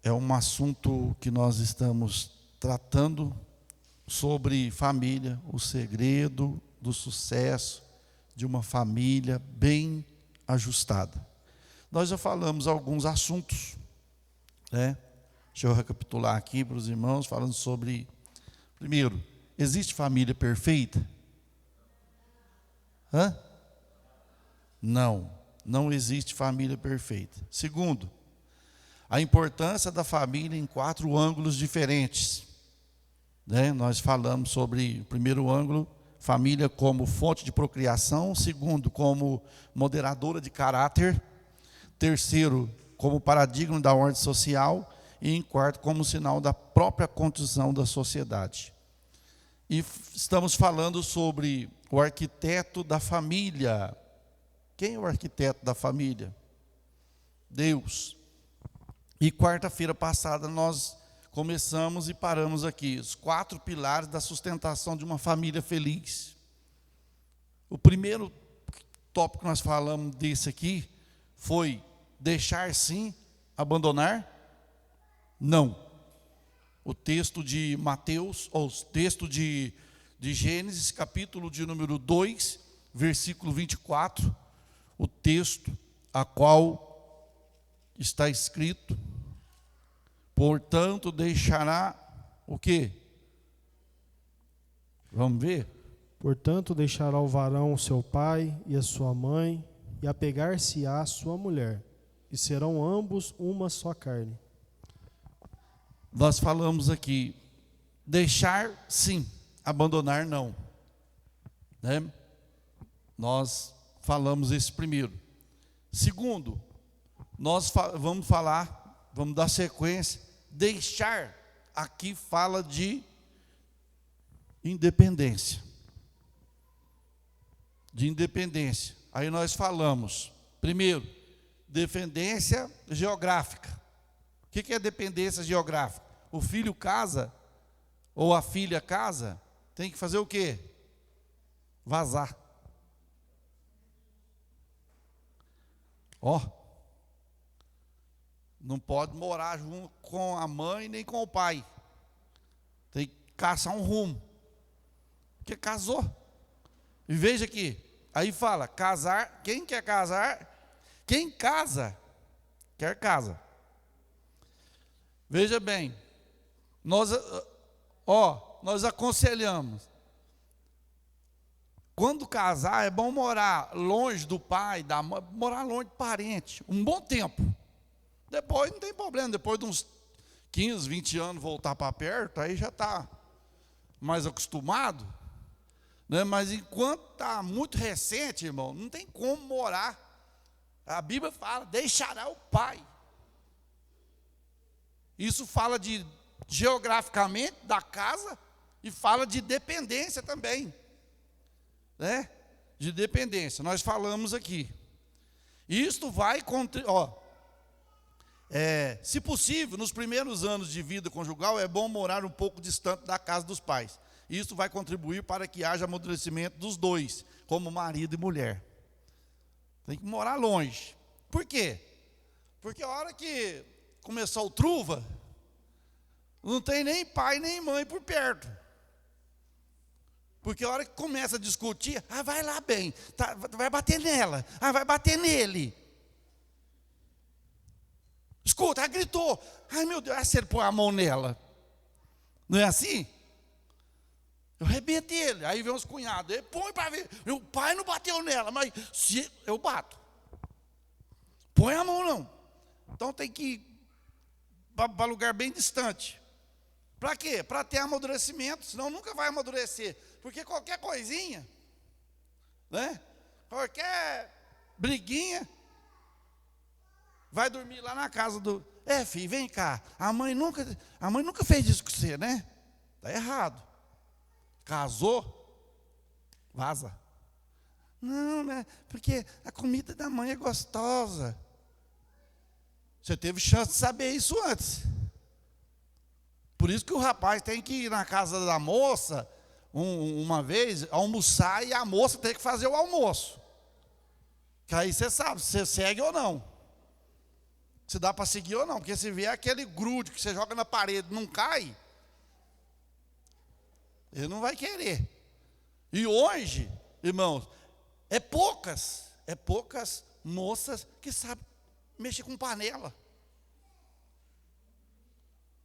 é um assunto que nós estamos tratando sobre família, o segredo do sucesso de uma família bem ajustada. Nós já falamos alguns assuntos, né? Deixa eu recapitular aqui para os irmãos, falando sobre, primeiro, existe família perfeita? Não existe família perfeita. Segundo, a importância da família em 4 ângulos diferentes, né? Nós falamos sobre o primeiro ângulo, família como fonte de procriação. Segundo, como moderadora de caráter. Terceiro, como paradigma da ordem social. E em quarto, como sinal da própria condição da sociedade. E estamos falando sobre o arquiteto da família. Quem é o arquiteto da família? Deus. E quarta-feira passada nós começamos e paramos aqui, os 4 pilares da sustentação de uma família feliz. O primeiro tópico que nós falamos desse aqui foi deixar sim, abandonar não. O texto de Mateus, ou o texto de Gênesis, capítulo de número 2, versículo 24, o texto a qual está escrito: portanto deixará o quê? Vamos ver? Portanto deixará o varão o seu pai e a sua mãe, e apegar-se-á à sua mulher, e serão ambos uma só carne. Nós falamos aqui, deixar sim, abandonar não, né? Nós falamos esse primeiro. Segundo, nós vamos dar sequência. Deixar aqui fala de independência. De independência. Aí nós falamos, primeiro, dependência geográfica. O que é dependência geográfica? O filho casa, ou a filha casa, tem que fazer o quê? Vazar. Não pode morar junto com a mãe nem com o pai. Tem que caçar um rumo. Porque casou. E veja aqui, aí fala, casar, quem quer casar? Quem casa, quer casa. Veja bem, nós aconselhamos, quando casar é bom morar longe do pai, da mãe, morar longe de parente, um bom tempo. Depois não tem problema, depois de uns 15, 20 anos voltar para perto, aí já está mais acostumado, né? Mas enquanto está muito recente, irmão, não tem como morar. A Bíblia fala, deixará o pai. Isso fala de geograficamente da casa e fala de dependência também, né? De dependência. Nós falamos aqui. Isto vai se possível, nos primeiros anos de vida conjugal, é bom morar um pouco distante da casa dos pais. Isso vai contribuir para que haja amadurecimento dos dois, como marido e mulher. Tem que morar longe. Por quê? Porque a hora que começar o truva, não tem nem pai nem mãe por perto. Porque a hora que começa a discutir, vai lá bem, vai bater nela, vai bater nele. Escuta, gritou, meu Deus, se ele põe a mão nela. Não é assim? Eu arrebento ele, aí vem os cunhados, ele põe para ver, o pai não bateu nela, mas se eu bato. Põe a mão não. Então tem que ir para lugar bem distante. Para quê? Para ter amadurecimento, senão nunca vai amadurecer. Porque qualquer coisinha, né? Qualquer briguinha, vai dormir lá na casa do... filho, vem cá, a mãe nunca fez isso com você, né? Está errado. Casou, vaza. Não, né? Porque a comida da mãe é gostosa. Você teve chance de saber isso antes. Por isso que o rapaz tem que ir na casa da moça, uma vez, almoçar, e a moça tem que fazer o almoço. Que aí você sabe se você segue ou não. se dá para seguir ou não. Porque se vier aquele grude que você joga na parede e não cai, ele não vai querer. E hoje, irmãos, é poucas moças que sabem mexer com panela.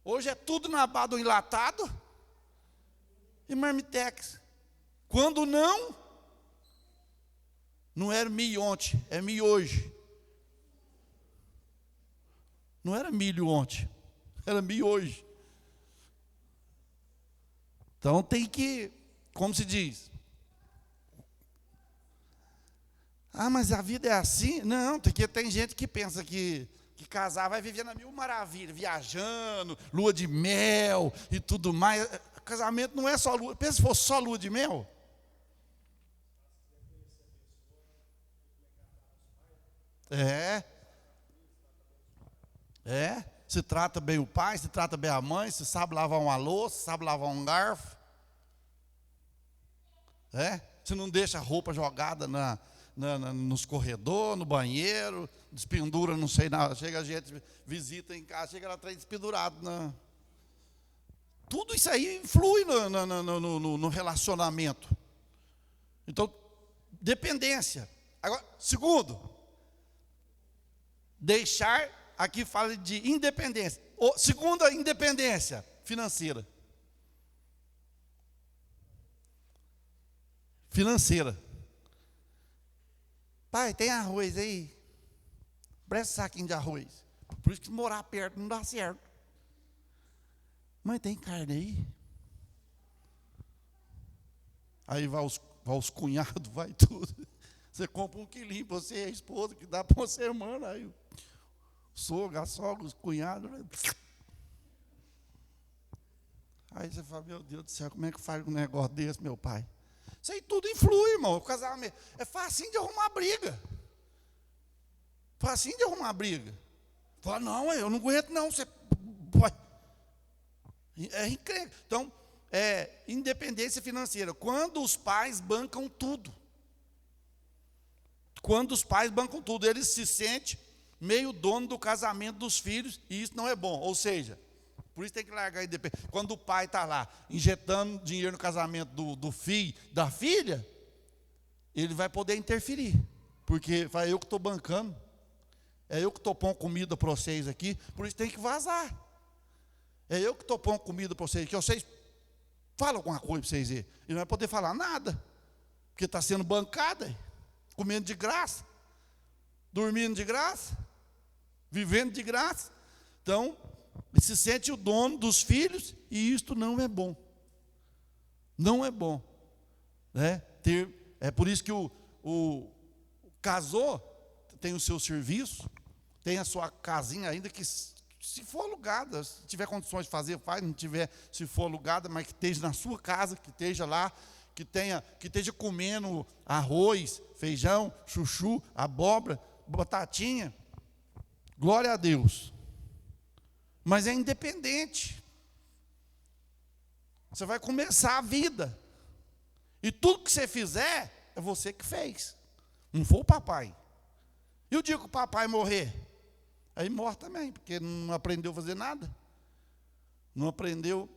Hoje é tudo na base do enlatado e marmitex. Quando não era milho ontem, é milho hoje. Não era milho ontem, era milho hoje. Então tem que, como se diz, mas a vida é assim? Não, porque tem gente que pensa que casar vai viver na mil maravilha, viajando, lua de mel e tudo mais. Casamento não é só lua. Pensa se fosse só lua de mel. Se trata bem o pai, se trata bem a mãe, se sabe lavar uma louça, se sabe lavar um garfo. Se não deixa a roupa jogada nos corredores, no banheiro, despendura, não sei nada. Chega a gente, visita em casa, chega ela traz despendurado. Tudo isso aí influi no relacionamento. Então, dependência. Agora, segundo, deixar, aqui fala de independência. Segunda, independência financeira. Financeira. Pai, tem arroz aí? Presta um saquinho de arroz. Por isso que morar perto não dá certo. Mãe, tem carne aí? Aí vai os cunhados, vai tudo. Você compra 1 quilinho para você e a esposa, que dá para uma semana. Aí o sogro, a sogra, os cunhados. Aí você fala, meu Deus do céu, como é que faz um negócio desse, meu pai? Isso aí tudo influi, irmão. O casamento é facinho de arrumar briga. Facinho de arrumar briga. Fala, não, eu não aguento não. Você é incrível. Então, independência financeira. Quando os pais bancam tudo. Quando os pais bancam tudo, eles se sentem meio dono do casamento dos filhos, e isso não é bom. Ou seja, por isso tem que largar a independência. Quando o pai está lá, injetando dinheiro no casamento do filho, da filha, ele vai poder interferir. Porque vai, eu que estou bancando, é eu que estou pondo comida para vocês aqui, por isso tem que vazar. É eu que estou pondo comida para vocês aqui, vocês falam alguma coisa para vocês verem. Ele não vai poder falar nada, porque está sendo bancada, comendo de graça, dormindo de graça, vivendo de graça. Então, ele se sente o dono dos filhos, e isto não é bom. Não é bom. É por isso que o casou, tem o seu serviço, tem a sua casinha ainda, que se for alugada, se tiver condições de fazer, faz, não tiver, se for alugada, mas que esteja na sua casa, que esteja lá, que esteja comendo arroz, feijão, chuchu, abóbora, batatinha. Glória a Deus. Mas é independente. Você vai começar a vida. E tudo que você fizer, é você que fez. Não foi o papai. E o dia que o papai morrer? Aí morre também, porque não aprendeu a fazer nada. Não aprendeu.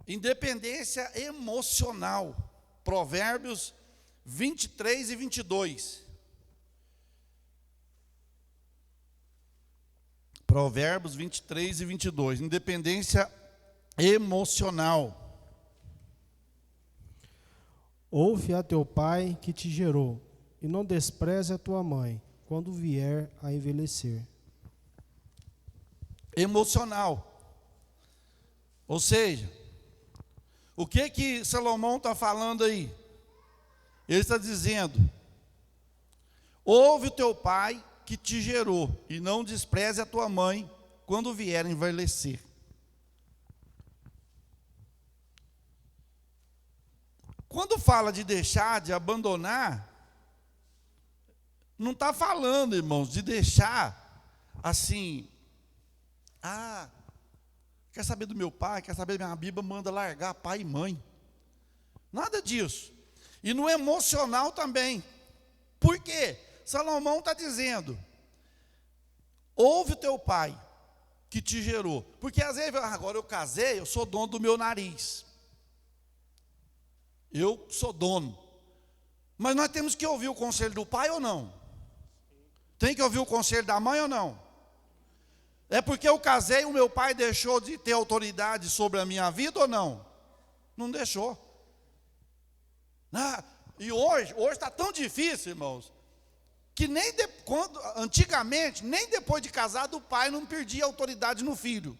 Independência emocional. Provérbios 23 e 22. Provérbios 23 e 22. Independência emocional. Ouve a teu pai que te gerou, e não despreze a tua mãe, quando vier a envelhecer. Emocional. Ou seja, o que Salomão está falando aí? Ele está dizendo, ouve o teu pai que te gerou, e não despreze a tua mãe, quando vier a envelhecer. Quando fala de deixar, de abandonar, não está falando, irmãos, de deixar assim, quer saber do meu pai, quer saber da minha Bíblia, manda largar pai e mãe. Nada disso. E no emocional também. Por quê? Salomão está dizendo: ouve o teu pai que te gerou. Porque às vezes, agora eu casei, eu sou dono do meu nariz. Eu sou dono. Mas nós temos que ouvir o conselho do pai ou não? Tem que ouvir o conselho da mãe ou não? É porque eu casei, o meu pai deixou de ter autoridade sobre a minha vida ou não? Não deixou. E hoje está tão difícil, irmãos, que antigamente, nem depois de casado, o pai não perdia autoridade no filho.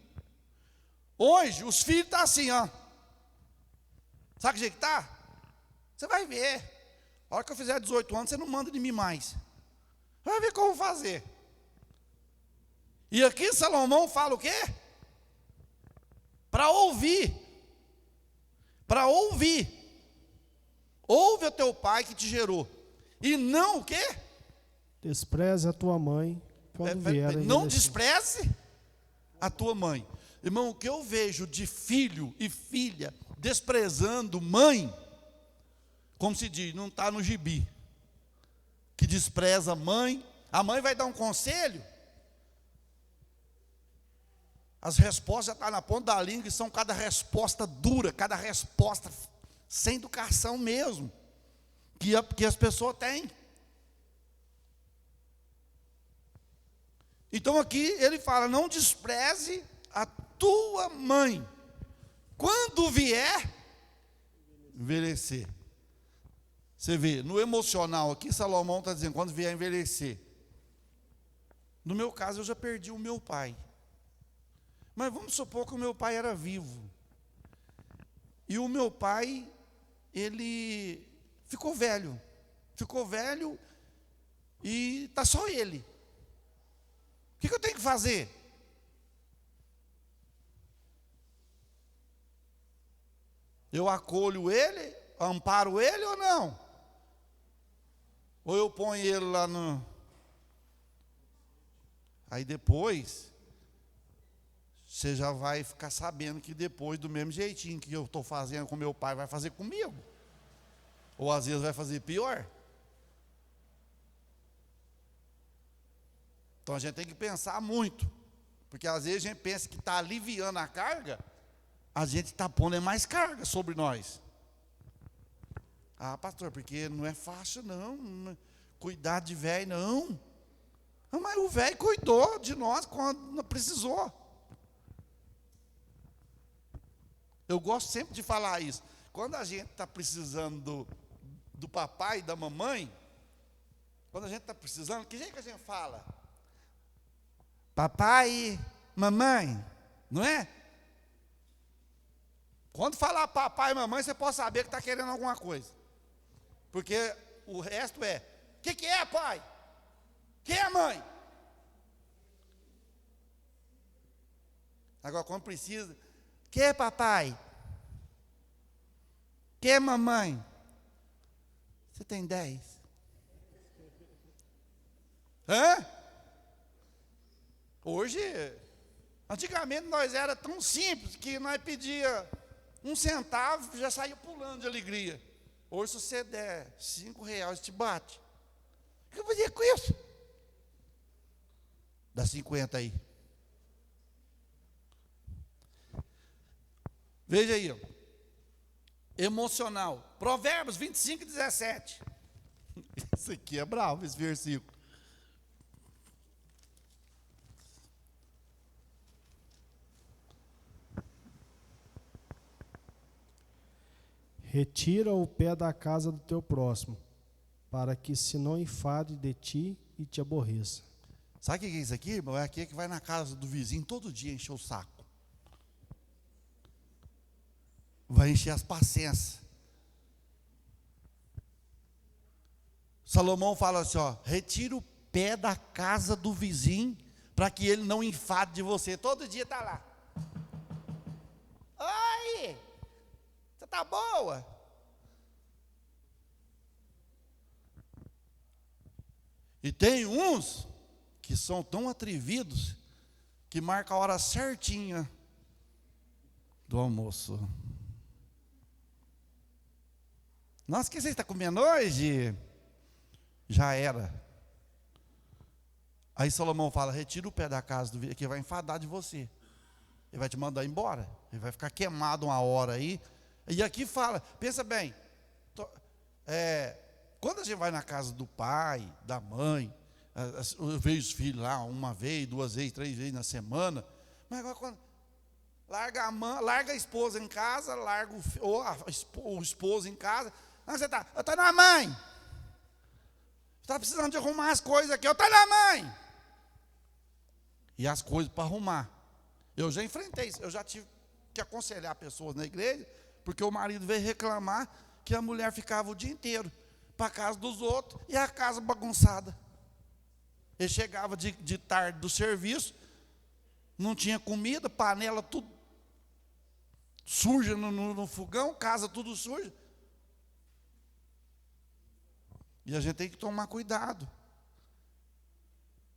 Hoje, os filhos estão assim, ó. Sabe que jeito que está? Você vai ver. A hora que eu fizer 18 anos, você não manda de mim mais. Vai ver como fazer. E aqui Salomão fala o quê? Para ouvir. Para ouvir. Ouve o teu pai que te gerou. E não o quê? Despreze a tua mãe quando vier a não envelhecer. despreze a tua mãe. Irmão, o que eu vejo de filho e filha desprezando mãe, como se diz, não está no gibi. Que despreza a mãe vai dar um conselho, as respostas já estão na ponta da língua, e são cada resposta dura, cada resposta sem educação mesmo, que as pessoas têm. Então aqui ele fala: não despreze a tua mãe, quando vier envelhecer. Você vê, no emocional aqui, Salomão está dizendo, quando vier envelhecer. No meu caso, eu já perdi o meu pai. Mas vamos supor que o meu pai era vivo. E o meu pai, ele ficou velho. Ficou velho e está só ele. O que eu tenho que fazer? Eu acolho ele, amparo ele ou não? Ou eu ponho ele lá no... Aí depois, você já vai ficar sabendo que depois, do mesmo jeitinho que eu estou fazendo com meu pai, vai fazer comigo. Ou às vezes vai fazer pior. Então a gente tem que pensar muito. Porque às vezes a gente pensa que está aliviando a carga, a gente está pondo mais carga sobre nós. Ah, pastor, porque não é fácil não, cuidar de velho não. Mas o velho cuidou de nós quando precisou. Eu gosto sempre de falar isso. Quando a gente está precisando do papai e da mamãe, quando a gente está precisando, que jeito que a gente fala? Papai, mamãe, não é? Quando falar papai e mamãe, você pode saber que está querendo alguma coisa. Porque o resto é: o que é, pai? Quem é mãe? Agora, quando precisa, quem é papai? Quem é mamãe? Você tem 10? Hã? Hoje, antigamente nós era tão simples que nós pedia 1 centavo, já saía pulando de alegria. Hoje, se você der R$5, te bate. O que eu vou fazer com isso? Dá 50 aí. Veja aí, ó. Emocional. Provérbios 25:17. Isso aqui é bravo, esse versículo. Retira o pé da casa do teu próximo, para que se não enfade de ti e te aborreça. Sabe o que é isso aqui, irmão? É aquele que vai na casa do vizinho todo dia encher o saco. Vai encher as paciências. Salomão fala assim, ó: retira o pé da casa do vizinho, para que ele não enfade de você. Todo dia está lá. Oi, você está boa? E tem uns que são tão atrevidos que marca a hora certinha do almoço. Nossa, o que você está comendo hoje? Já era. Aí Salomão fala: retira o pé da casa do vidro, que vai enfadar de você. Ele vai te mandar embora. Ele vai ficar queimado uma hora aí. E aqui fala, pensa bem, quando a gente vai na casa do pai, da mãe, eu vejo os filhos lá uma vez, 2 vezes, 3 vezes na semana, mas agora quando larga a mãe, larga a esposa em casa, larga o esposo em casa, onde você está? Eu estou na mãe. Está precisando de arrumar as coisas aqui, eu estou na mãe. E as coisas para arrumar. Eu já enfrentei isso, eu já tive que aconselhar pessoas na igreja, porque o marido veio reclamar que a mulher ficava o dia inteiro para a casa dos outros e a casa bagunçada. Ele chegava de tarde do serviço, não tinha comida, panela tudo suja no fogão, casa tudo suja. E a gente tem que tomar cuidado.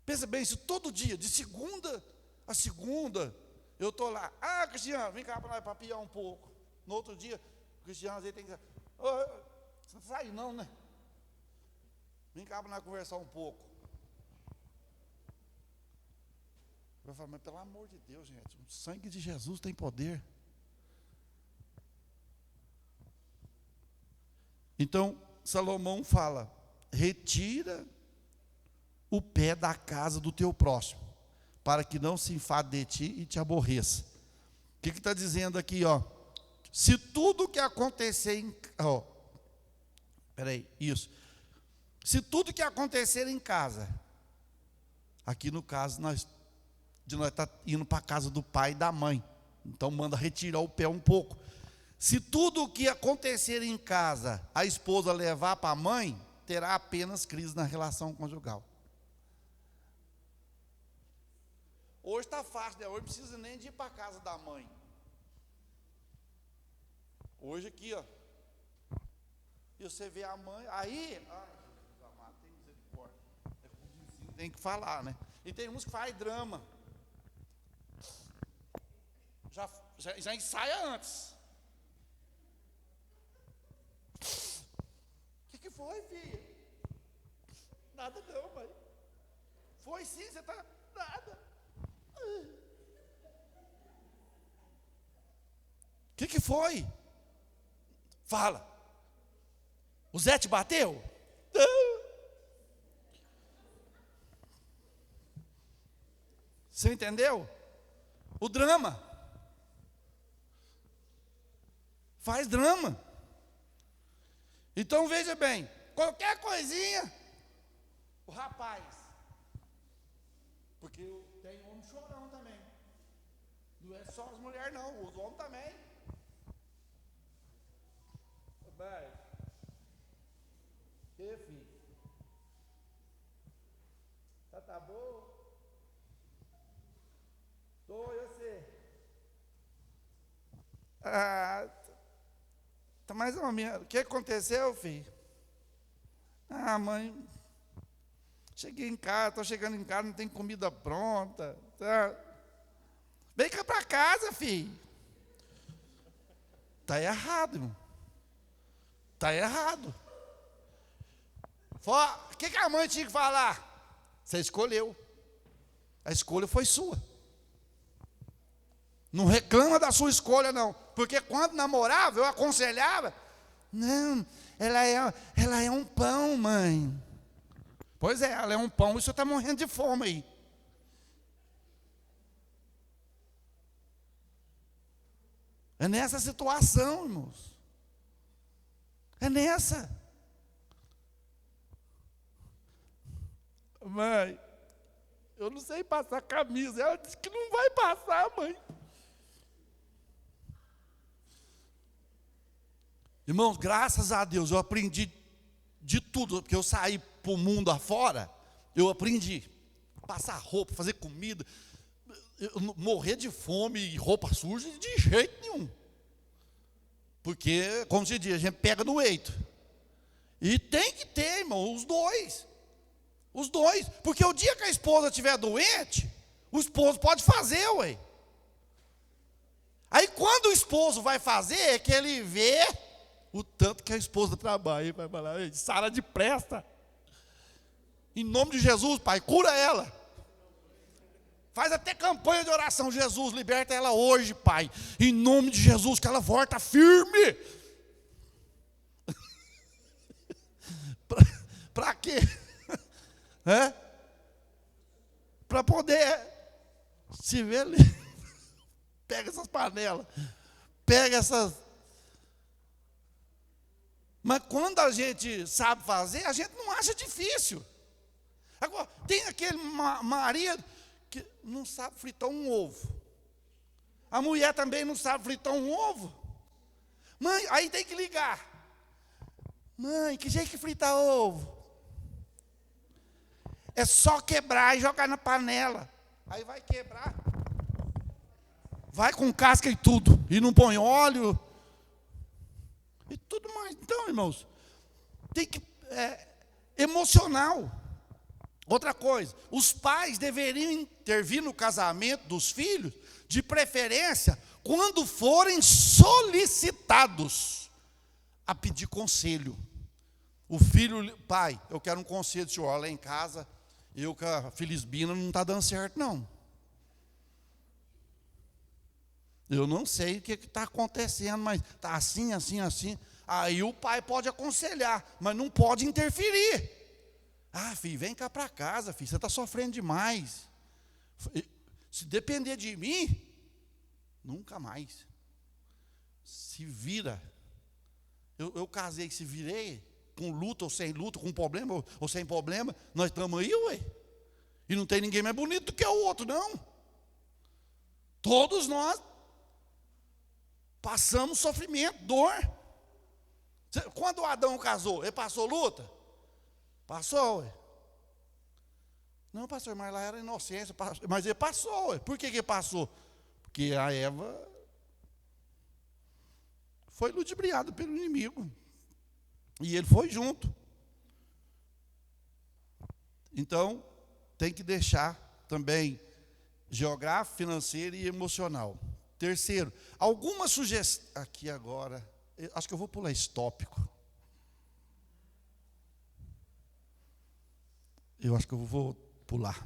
Pensa bem, se todo dia, de segunda a segunda, eu estou lá, Cristiano, vem cá para nós papiar um pouco. No outro dia, o Cristiano às vezes tem que dizer, você não sai não, né? Vem cá para nós conversar um pouco. Eu falo, mas pelo amor de Deus, gente, o sangue de Jesus tem poder. Então, Salomão fala, retira o pé da casa do teu próximo, para que não se enfade de ti e te aborreça. O que está dizendo aqui, ó? Se tudo que acontecer Se tudo que acontecer em casa, aqui no caso, nós estamos indo para a casa do pai e da mãe, então manda retirar o pé um pouco. Se tudo o que acontecer em casa, a esposa levar para a mãe, terá apenas crise na relação conjugal. Hoje está fácil, né? Hoje não precisa nem de ir para a casa da mãe. Hoje aqui, ó. E você vê a mãe, aí, Jesus amado, tem misericórdia. Tem que falar, né? E tem uns que fazem drama. Já ensaia antes. O que foi, filha? Nada não, mãe. Foi sim, você está... Nada. O que foi? Fala. O Zé te bateu? Não. Você entendeu? O drama. Faz drama. Então veja bem, qualquer coisinha, o rapaz, porque tem homem chorão também, não é só as mulheres não, os homens também. Vai, que filho? Tá bom? Tô, eu sei. Tá mais ou menos. O que aconteceu, filho? Mãe, cheguei em casa, estou chegando em casa, não tem comida pronta. Tá. Vem cá para casa, filho. Está errado, irmão. Está errado. O que a mãe tinha que falar? Você escolheu. A escolha foi sua. Não reclama da sua escolha, não. Porque quando namorava, eu aconselhava. Não, ela é um pão, mãe. Pois é, ela é um pão e o senhor está morrendo de fome aí. É nessa situação, irmãos. É nessa. Mãe, eu não sei passar camisa. Ela disse que não vai passar, mãe. Irmãos, graças a Deus, eu aprendi de tudo, porque eu saí para o mundo afora, eu aprendi. Passar roupa, fazer comida, morrer de fome e roupa suja, de jeito nenhum. Porque, como se diz, a gente pega no eito. E tem que ter, irmão, os dois. Os dois. Porque o dia que a esposa estiver doente, o esposo pode fazer, ué. Aí quando o esposo vai fazer, é que ele vê o tanto que a esposa trabalha. Vai falar, Sara depressa. Em nome de Jesus, pai, cura ela. Faz até campanha de oração. Jesus, liberta ela hoje, Pai. Em nome de Jesus, que ela volta firme. Para quê? Para poder se ver ali. Pega essas panelas. Pega essas. Mas quando a gente sabe fazer, a gente não acha difícil. Agora, tem aquele marido que não sabe fritar um ovo. A mulher também não sabe fritar um ovo. Mãe, aí tem que ligar. Mãe, que jeito que frita ovo? É só quebrar e jogar na panela. Aí vai quebrar. Vai com casca e tudo. E não põe óleo. E tudo mais. Então, irmãos, tem que... emocional. Outra coisa, os pais deveriam intervir no casamento dos filhos, de preferência, quando forem solicitados a pedir conselho. O filho, pai, eu quero um conselho do senhor, lá em casa, eu com a Felisbina não está dando certo, não. Eu não sei o que está acontecendo, mas está assim, assim, assim. Aí o pai pode aconselhar, mas não pode interferir. Ah, filho, vem cá para casa, filho, você está sofrendo demais. Se depender de mim, nunca mais. Se vira. Eu casei, se virei, com luta ou sem luta, com problema ou sem problema, nós estamos aí, ué. E não tem ninguém mais bonito do que o outro, não. Todos nós passamos sofrimento, dor. Quando o Adão casou, ele passou luta? Passou, ué. Não, pastor, mas lá era inocência, mas ele passou, ué. Por que ele passou? Porque a Eva foi ludibriada pelo inimigo. E ele foi junto. Então, tem que deixar também geográfico, financeiro e emocional. Terceiro, alguma sugestão. Aqui agora, acho que eu vou pular esse tópico. Eu acho que eu vou pular.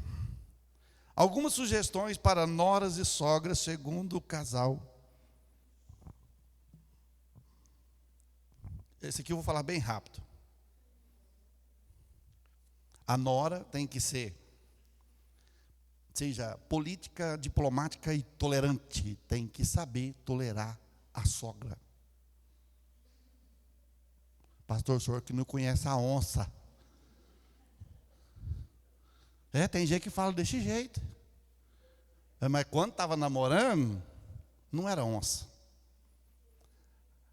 Algumas sugestões para noras e sogras segundo o casal. Esse aqui eu vou falar bem rápido. A nora tem que seja política, diplomática e tolerante. Tem que saber tolerar a sogra. Pastor, o senhor que não conhece a onça. Tem gente que fala desse jeito. Mas quando estava namorando, não era onça.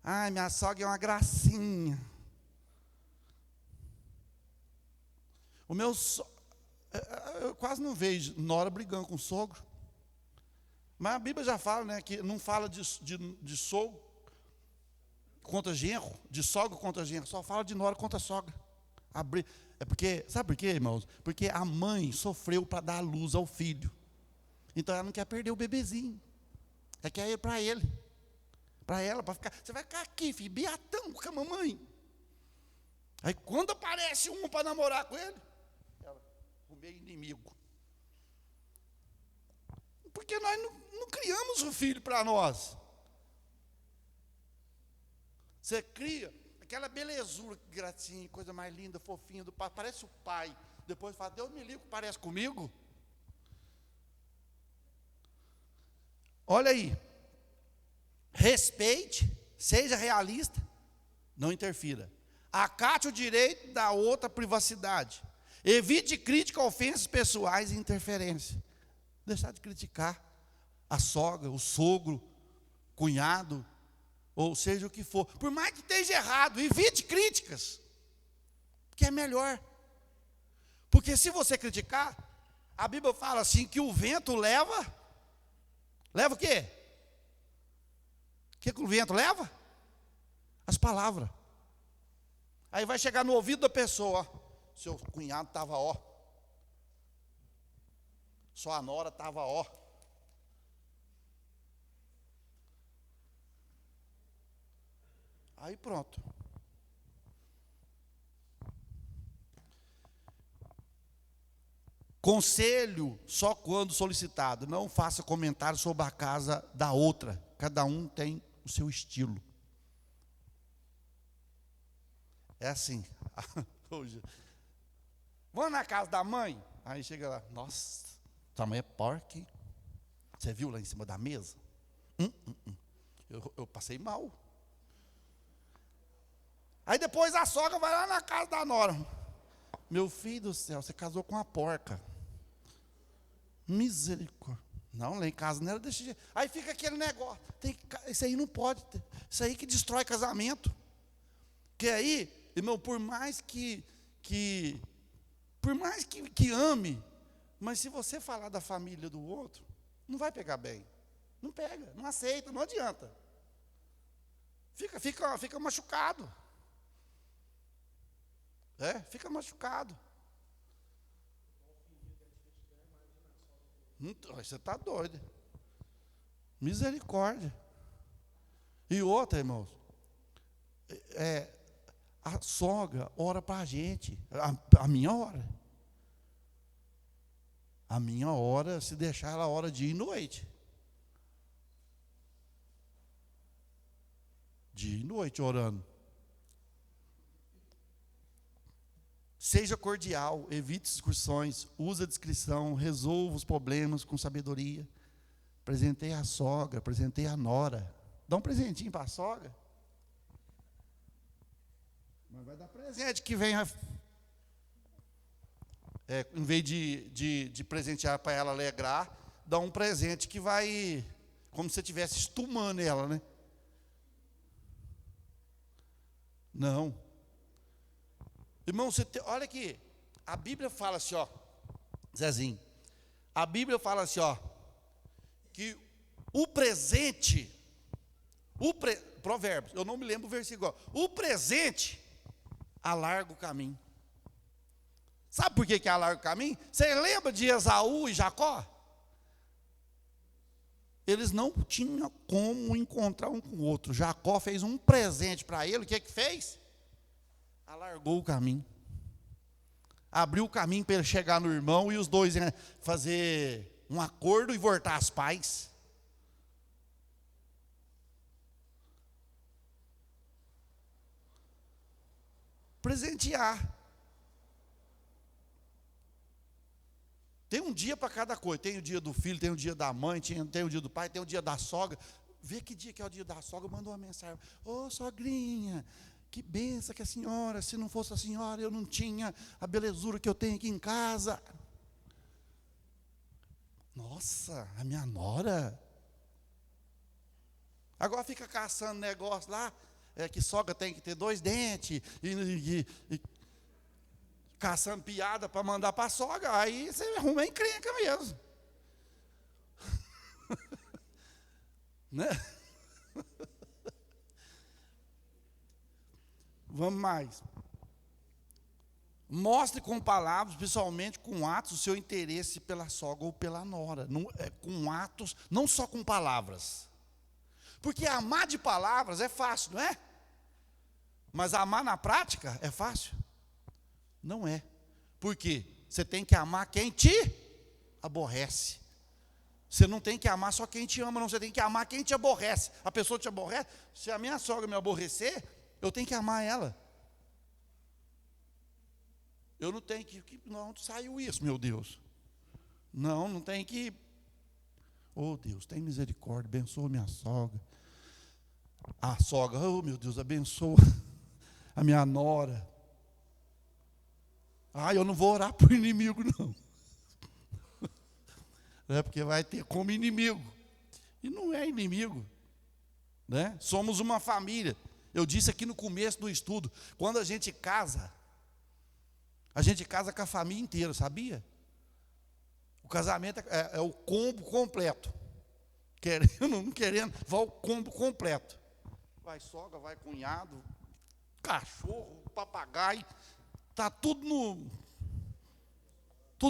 Ai, minha sogra é uma gracinha. O meu eu quase não vejo nora brigando com o sogro. Mas a Bíblia já fala, né, que não fala de sogro contra genro, de sogro contra genro, só fala de nora contra sogra. É porque, sabe por quê, irmãos? Porque a mãe sofreu para dar a luz ao filho. Então ela não quer perder o bebezinho. Ela quer ir para ele. Para ela, para ficar. Você vai ficar aqui, filho, beatão com a mamãe. Aí quando aparece um para namorar com ele, ela, o meu inimigo. Porque nós não criamos o filho para nós. Você cria aquela belezura, gracinha, coisa mais linda, fofinha do pai, parece o pai. Depois fala, Deus me livre, parece comigo. Olha aí. Respeite, seja realista, não interfira. Acate o direito da outra privacidade. Evite crítica, ofensas pessoais e interferência. Deixar de criticar a sogra, o sogro, cunhado, ou seja o que for. Por mais que esteja errado, evite críticas, que é melhor. Porque se você criticar, a Bíblia fala assim, que o vento leva o quê? O que o vento leva? As palavras. Aí vai chegar no ouvido da pessoa, ó, seu cunhado estava ó. Sua nora estava ó. Aí pronto. Conselho só quando solicitado. Não faça comentário sobre a casa da outra. Cada um tem o seu estilo. É assim. Hoje, vamos na casa da mãe? Aí chega lá, nossa, tua mãe é porca, hein? Você viu lá em cima da mesa? Eu passei mal. Aí depois a sogra vai lá na casa da nora. Meu filho do céu, você casou com uma porca. Misericórdia. Não, lá em casa não era desse jeito. Aí fica aquele negócio. Isso aí não pode ter. Isso aí que destrói casamento. Que aí, irmão, por mais que ame, mas se você falar da família do outro, não vai pegar bem. Não pega, não aceita, não adianta. Fica machucado. Fica machucado. Você está doido. Misericórdia. E outra, irmãos, a sogra ora para a gente. A minha hora. A minha hora, se deixar, ela ora dia e noite. Dia e noite orando. Seja cordial, evite discussões, use a discrição, resolva os problemas com sabedoria. Presentei a sogra, presentei a nora. Dá um presentinho para a sogra. Mas vai dar presente que venha. Em vez de presentear para ela alegrar, dá um presente que vai, como se você estivesse estumando ela, né? Não. Irmão, olha aqui, a Bíblia fala assim, ó, Zezinho, a Bíblia fala assim, ó, que o presente, Provérbios, eu não me lembro o versículo, o presente alarga o caminho. Sabe por que alarga o caminho? Você lembra de Esaú e Jacó? Eles não tinham como encontrar um com o outro. Jacó fez um presente para ele, o que fez? Alargou o caminho. Abriu o caminho para ele chegar no irmão e os dois fazer um acordo e voltar às paz. Presentear. Tem um dia para cada coisa. Tem o dia do filho, tem o dia da mãe, tem o dia do pai, tem o dia da sogra. Vê que dia que é o dia da sogra, mandou uma mensagem. Ô, sogrinha, que benção que a senhora, se não fosse a senhora, eu não tinha a belezura que eu tenho aqui em casa. Nossa, a minha nora. Agora fica caçando negócio lá, que sogra tem que ter 2 dentes, e caçando piada para mandar para a sogra, aí você arruma encrenca mesmo. Né? Vamos mais. Mostre com palavras, principalmente com atos, o seu interesse pela sogra ou pela nora. Não, com atos, não só com palavras. Porque amar de palavras é fácil, não é? Mas amar na prática é fácil? Não é. Por quê? Você tem que amar quem te aborrece. Você não tem que amar só quem te ama, não. Você tem que amar quem te aborrece. A pessoa te aborrece. Se a minha sogra me aborrecer, eu tenho que amar ela. Eu não tenho que não saiu isso, meu Deus. Não tem que. Oh Deus, tem misericórdia, abençoa minha sogra. A sogra, oh meu Deus, abençoa a minha nora. Eu não vou orar por inimigo, não. Porque vai ter como inimigo. E não é inimigo. Né? Somos uma família. Eu disse aqui no começo do estudo, quando a gente casa com a família inteira, sabia? O casamento é o combo completo. Querendo, não querendo, vai o combo completo. Vai sogra, vai cunhado, cachorro, papagaio, está tudo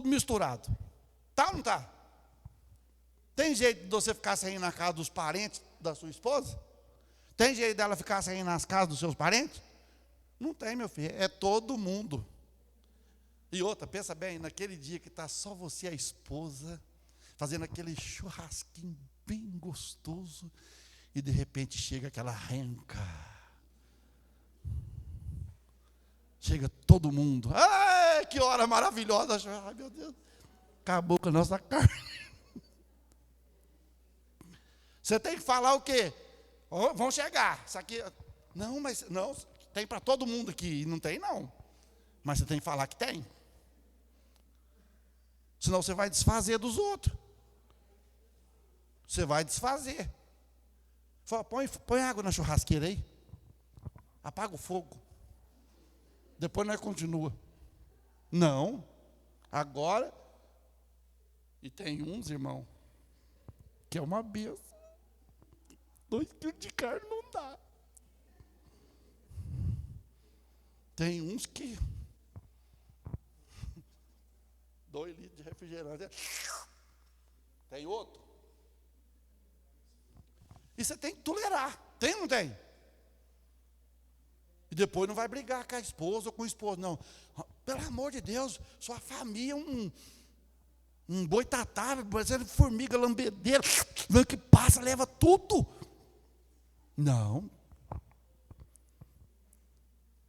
misturado. Tá ou não tá? Tem jeito de você ficar saindo na casa dos parentes da sua esposa? Tem jeito dela ficar saindo nas casas dos seus parentes? Não tem, meu filho, é todo mundo. E outra, pensa bem, naquele dia que está só você e a esposa, fazendo aquele churrasquinho bem gostoso, e de repente chega aquela renca. Chega todo mundo. Ai, que hora maravilhosa. Ai, meu Deus. Acabou com a nossa carne. Você tem que falar o quê? Oh, vão chegar. Isso aqui. Não, mas não, tem para todo mundo aqui. Não tem, não. Mas você tem que falar que tem. Senão você vai desfazer dos outros. Você vai desfazer. Fala, põe água na churrasqueira aí. Apaga o fogo. Depois nós continua. Não. Agora. E tem uns, irmão, que é uma benção. 2 quilos de carne não dá. Tem uns que 2 litros de refrigerante. Tem outro. E você tem que tolerar. Tem ou não tem? E depois não vai brigar com a esposa ou com o esposo, não. Pelo amor de Deus, sua família é um boitatá, parecendo formiga lambedeira, que passa, leva tudo. Não.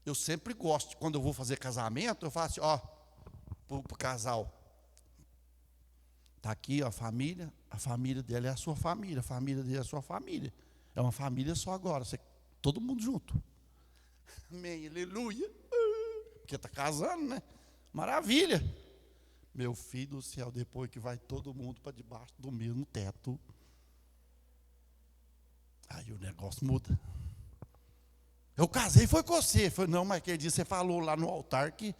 Eu sempre gosto, quando eu vou fazer casamento, eu faço assim, ó, para o casal. Está aqui ó, a família dela é a sua família, a família dele é a sua família. É uma família só agora, todo mundo junto. Amém, aleluia. Porque está casando, né? Maravilha. Meu filho do céu, depois que vai todo mundo para debaixo do mesmo teto, aí o negócio muda. Eu casei, foi com você. Falei, não, mas aquele dia você falou lá no altar que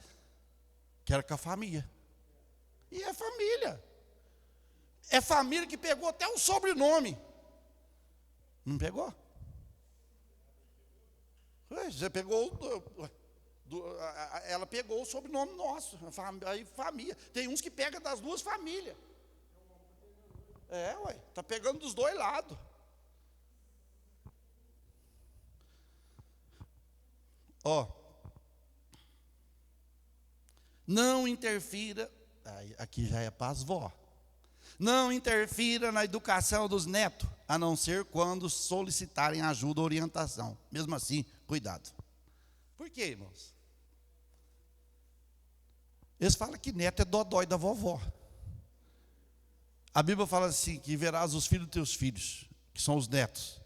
era com a família. E é família. É família que pegou até o sobrenome. Não pegou? Você pegou, ela pegou o sobrenome nosso. Aí família. Tem uns que pegam das 2 famílias. Está pegando dos 2 lados. Ó, não interfira, aqui já é para as vó. Não interfira na educação dos netos, a não ser quando solicitarem ajuda ou orientação. Mesmo assim, cuidado. Por quê, irmãos? Eles falam que neto é dodói da vovó. A Bíblia fala assim, que verás os filhos dos teus filhos, que são os netos.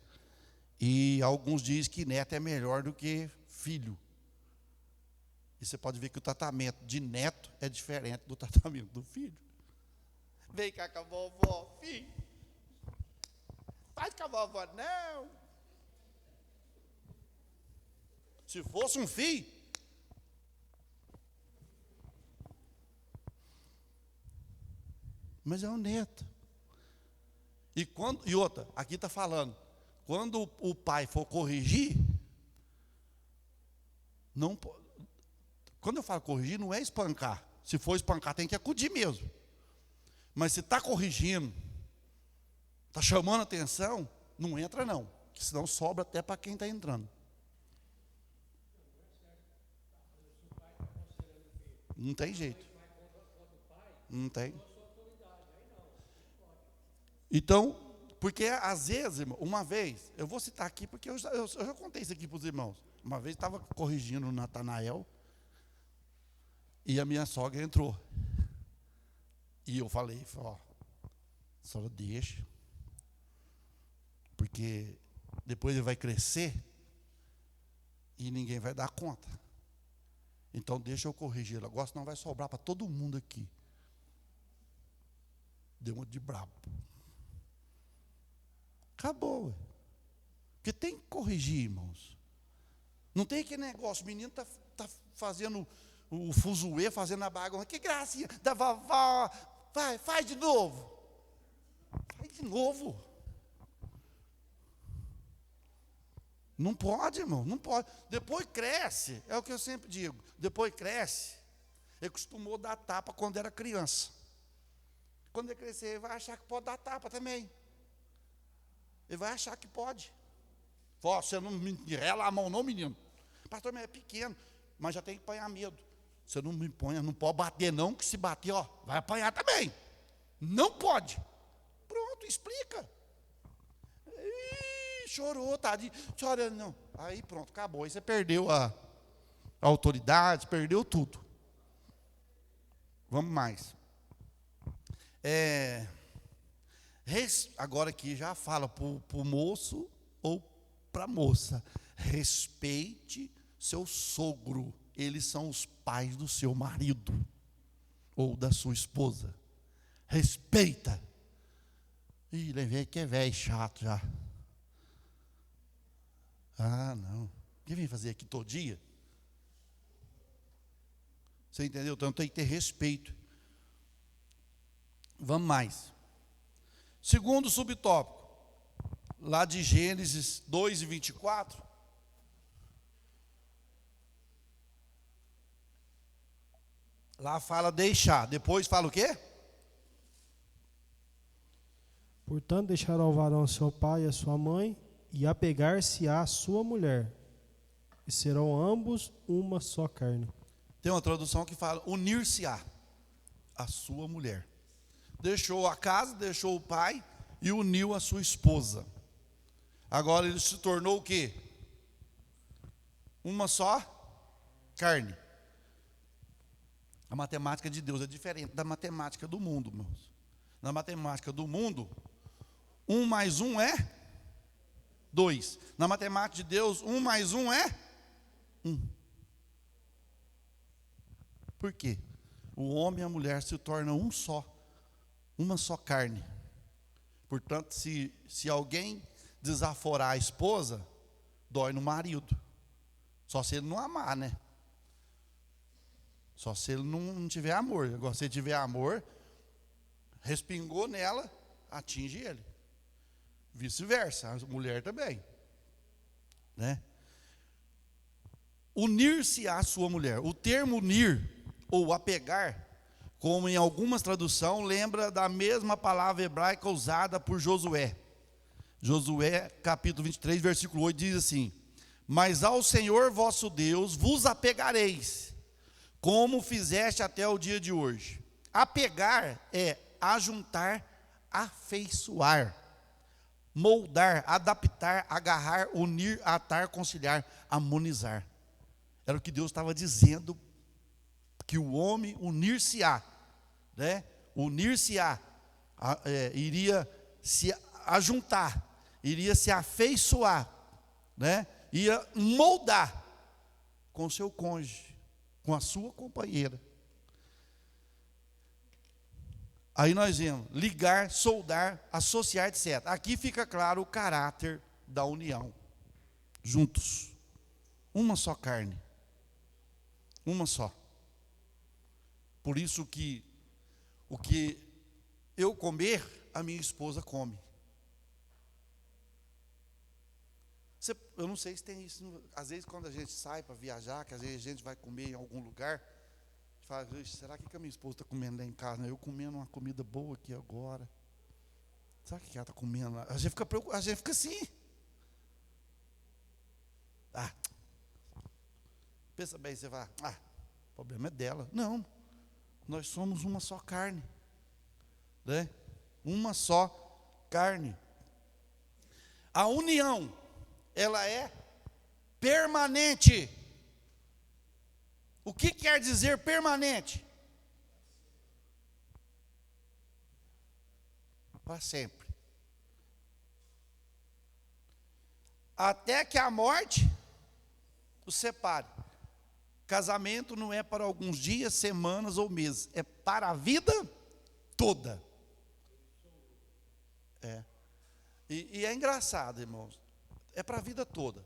E alguns dizem que neto é melhor do que filho. E você pode ver que o tratamento de neto é diferente do tratamento do filho. Vem cá com a vovó, filho. Faz com a vovó, não. Se fosse um filho, mas é um neto. E outra, aqui está falando, quando o pai for corrigir, não, quando eu falo corrigir, não é espancar. Se for espancar, tem que acudir mesmo. Mas se está corrigindo, está chamando atenção, não entra não, porque senão sobra até para quem está entrando. Não tem jeito. Não tem. Então, porque às vezes, irmão, uma vez, eu vou citar aqui, porque eu já contei isso aqui para os irmãos. Uma vez estava corrigindo o Natanael, e a minha sogra entrou. E eu falei, ó, só deixa, porque depois ele vai crescer e ninguém vai dar conta. Então deixa eu corrigir ele agora, senão vai sobrar para todo mundo aqui. Deu uma de brabo. Acabou. Ué. Porque tem que corrigir, irmãos. Não tem aquele negócio, o menino está fazendo o fuzuê, fazendo a bagunça. Que gracinha da vovó. Vai, faz de novo. Faz de novo. Não pode, irmão, não pode. Depois cresce, é o que eu sempre digo. Depois cresce. Ele costumou dar tapa quando era criança. Quando ele crescer, ele vai achar que pode dar tapa também. Ele vai achar que pode. Você não me rela a mão, não, menino. Pastor, mas é pequeno, mas já tem que apanhar medo. Você não me põe, não pode bater não, que se bater, ó, vai apanhar também. Não pode. Pronto, explica. Ih, chorou, tadinho, chorando, não. Aí pronto, acabou. Aí você perdeu a autoridade, perdeu tudo. Vamos mais. Agora aqui já fala para o moço ou para a moça. Respeite seu sogro. Eles são os pais do seu marido ou da sua esposa. Respeita. Ih, levei que é velho, chato já. Ah, não. O que vem fazer aqui todo dia? Você entendeu? Então tem que ter respeito. Vamos mais. Segundo subtópico, lá de Gênesis 2:24. Lá fala deixar, depois fala o quê? Portanto, deixará o varão seu pai e a sua mãe, e apegar-se-á à sua mulher, e serão ambos uma só carne. Tem uma tradução que fala unir-se-á a sua mulher. Deixou a casa, deixou o pai e uniu a sua esposa. Agora ele se tornou o quê? Uma só carne. A matemática de Deus é diferente da matemática do mundo, irmãos. Na matemática do mundo, 1 mais 1 é 2. Na matemática de Deus, 1 mais 1 é 1. Por quê? O homem e a mulher se tornam um só, uma só carne. Portanto, se alguém desaforar a esposa, dói no marido. Só se ele não amar, né? Só se ele não tiver amor. Agora, se ele tiver amor, respingou nela, atinge ele. Vice-versa, a mulher também. Né? Unir-se à sua mulher. O termo unir ou apegar, como em algumas traduções, lembra da mesma palavra hebraica usada por Josué. Josué, capítulo 23, versículo 8, diz assim: mas ao Senhor vosso Deus vos apegareis, como fizeste até o dia de hoje. Apegar é ajuntar, afeiçoar, moldar, adaptar, agarrar, unir, atar, conciliar, harmonizar. Era o que Deus estava dizendo, que o homem unir-se-á, né? Unir-se-á, iria se ajuntar, iria se afeiçoar, né? Ia moldar com o seu cônjuge, com a sua companheira. Aí nós vemos ligar, soldar, associar, etc. Aqui fica claro o caráter da união. Juntos. Uma só carne. Uma só. Por isso que o que eu comer, a minha esposa come. Eu não sei se tem isso. Às vezes quando a gente sai para viajar, que às vezes a gente vai comer em algum lugar, fala, será que a minha esposa está comendo lá em casa? Eu comendo uma comida boa aqui agora. Será que ela está comendo lá? A gente fica preocupado, a gente fica assim. Pensa bem, você vai, o problema é dela. Não, nós somos uma só carne. Né? Uma só carne. A união, ela é permanente. O que quer dizer permanente? Para sempre. Até que a morte os separe. Casamento não é para alguns dias, semanas ou meses. É para a vida toda. E é engraçado, irmãos. É para a vida toda.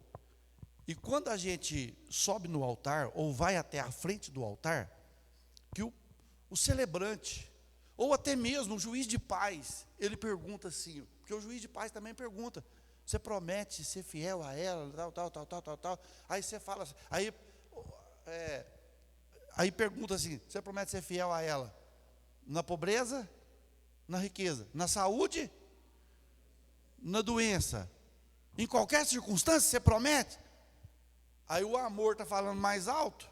E quando a gente sobe no altar, ou vai até a frente do altar, que o celebrante, ou até mesmo o juiz de paz, ele pergunta assim, porque o juiz de paz também pergunta, você promete ser fiel a ela, tal. Aí você fala assim, aí pergunta assim, você promete ser fiel a ela na pobreza, na riqueza, na saúde, na doença, em qualquer circunstância você promete? Aí o amor está falando mais alto.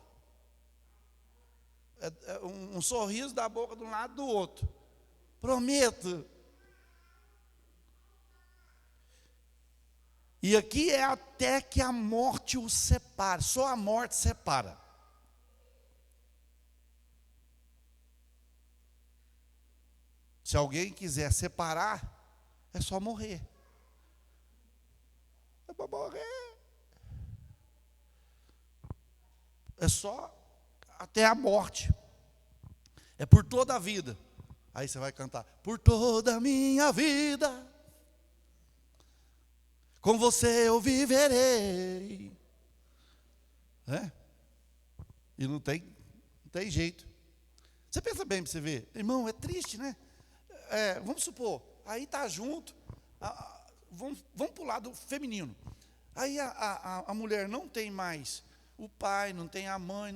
um sorriso da boca de um lado do outro. Prometo. E aqui é até que a morte os separe. Só a morte separa. Se alguém quiser separar, é só morrer. É para morrer. É só até a morte. É por toda a vida. Aí você vai cantar: por toda a minha vida, com você eu viverei. E não tem jeito. Você pensa bem para você ver, irmão, é triste, né? Vamos supor, aí está junto, vamos para o lado feminino. Aí a mulher não tem mais o pai, não tem a mãe,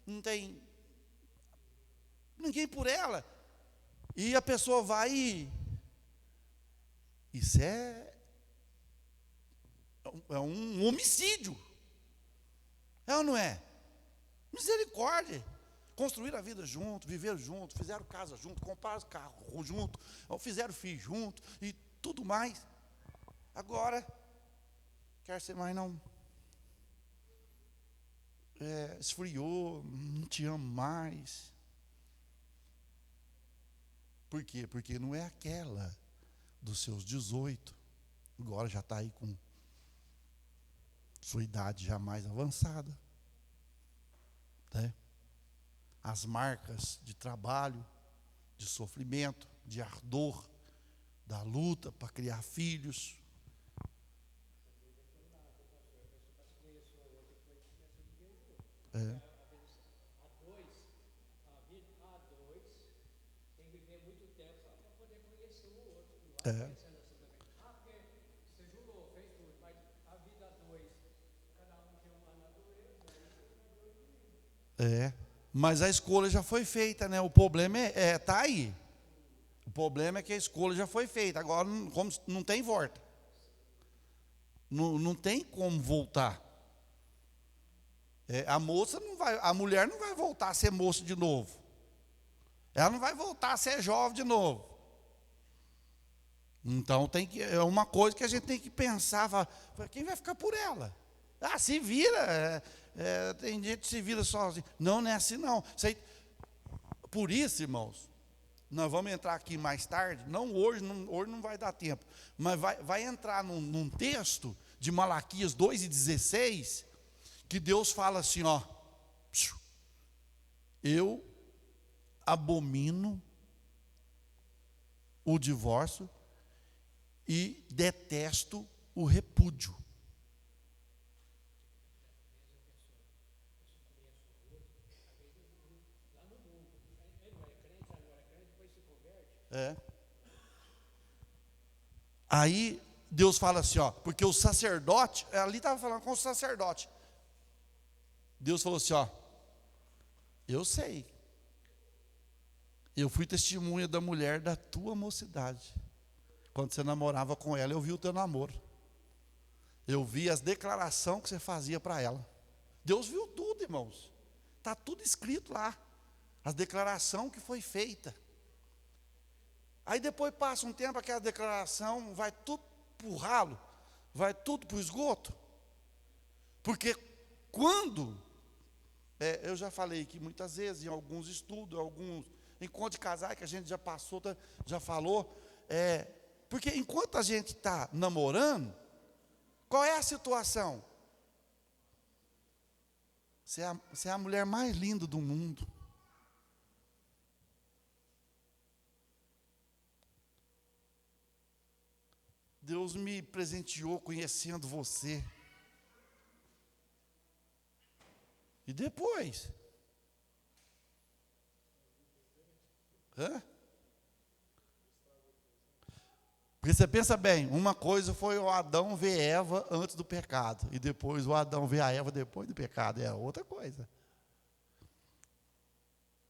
não tem ninguém por ela. E a pessoa vai e... Isso é um homicídio. É ou não é? Misericórdia. Construíram a vida junto, viveram junto, fizeram casa junto, compraram carro junto, fizeram filho junto e tudo mais. Agora, quer ser mais não. Esfriou, não te amo mais. Por quê? Porque não é aquela dos seus 18. Agora já está aí com sua idade já mais avançada. Né? As marcas de trabalho, de sofrimento, de ardor, da luta para criar filhos. Mas a escolha já foi feita, né? O problema tá aí. O problema é que a escolha já foi feita. Agora não tem volta. Não tem como voltar. A mulher não vai voltar a ser moça de novo. Ela não vai voltar a ser jovem de novo. Então é uma coisa que a gente tem que pensar, falar, quem vai ficar por ela? Se vira, tem gente que se vira sozinho. Não é assim não. Por isso, irmãos, nós vamos entrar aqui mais tarde, não hoje não vai dar tempo, mas vai entrar num texto de Malaquias 2:16, que Deus fala assim, eu abomino o divórcio e detesto o repúdio. Aí Deus fala assim, porque o sacerdote, ali estava falando com o sacerdote. Deus falou assim, eu sei. Eu fui testemunha da mulher da tua mocidade. Quando você namorava com ela, eu vi o teu namoro. Eu vi as declarações que você fazia para ela. Deus viu tudo, irmãos. Está tudo escrito lá. As declarações que foi feita. Aí depois passa um tempo, aquela declaração vai tudo para o ralo, vai tudo para o esgoto. Porque quando, eu já falei aqui muitas vezes, em alguns estudos, alguns encontros de casais que a gente já passou, já falou, porque enquanto a gente está namorando, qual é a situação? Você é a mulher mais linda do mundo. Deus me presenteou conhecendo você. E depois? Porque você pensa bem, uma coisa foi o Adão ver Eva antes do pecado, e depois o Adão ver a Eva depois do pecado, é outra coisa.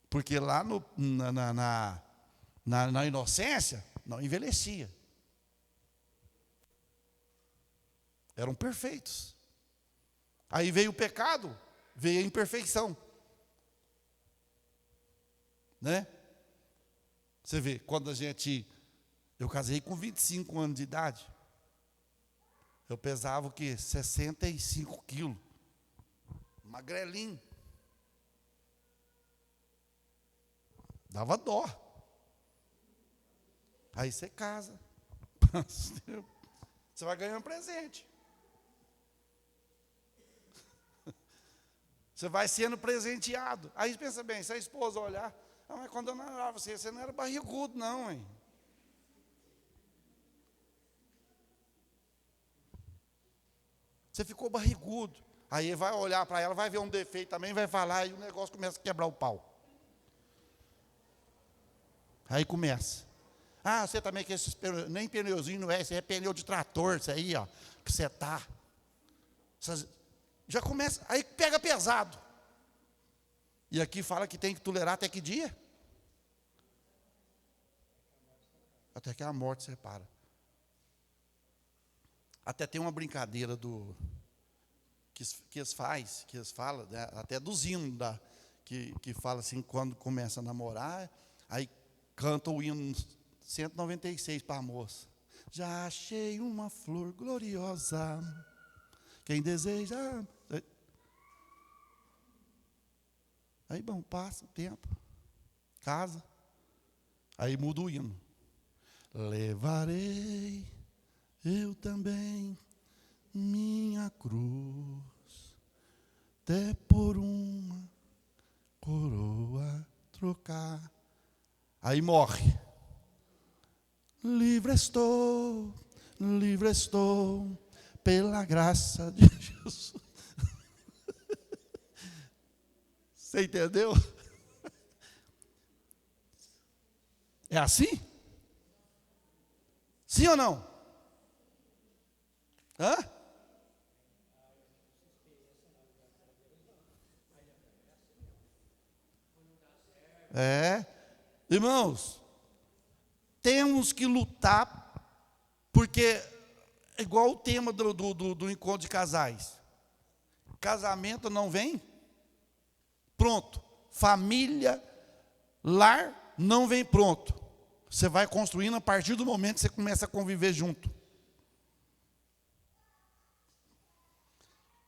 Porque lá na inocência, não envelhecia. Eram perfeitos. Aí veio o pecado, veio a imperfeição. né? Você vê, quando eu casei com 25 anos de idade, eu pesava o quê? 65 quilos, magrelinho. Dava dó. Aí você casa. Você vai ganhar um presente. Você vai sendo presenteado. Aí pensa bem, se a esposa olhar, mas quando eu namorava você não era barrigudo, não, hein? Você ficou barrigudo. Aí vai olhar para ela, vai ver um defeito também, vai falar, e o negócio começa a quebrar o pau. Aí começa. Você também que esse pneu, nem pneuzinho não é, esse é pneu de trator, isso aí, ó, que você tá. Já começa, aí pega pesado. E aqui fala que tem que tolerar até que dia? Até que a morte separa. Até tem uma brincadeira que eles falam, né, até dos hinos que fala assim, quando começa a namorar, aí canta o hino 196 para a moça. Já achei uma flor gloriosa, quem deseja. Aí, bom, passa o tempo, casa, aí muda o hino. Levarei eu também minha cruz, até por uma coroa trocar. Aí morre. Livre estou, pela graça de Jesus. Você entendeu? É assim? Sim ou não? Hã? Irmãos, temos que lutar, porque é igual o tema do encontro de casais. Casamento não vem pronto. Família, lar, não vem pronto. Você vai construindo a partir do momento que você começa a conviver junto.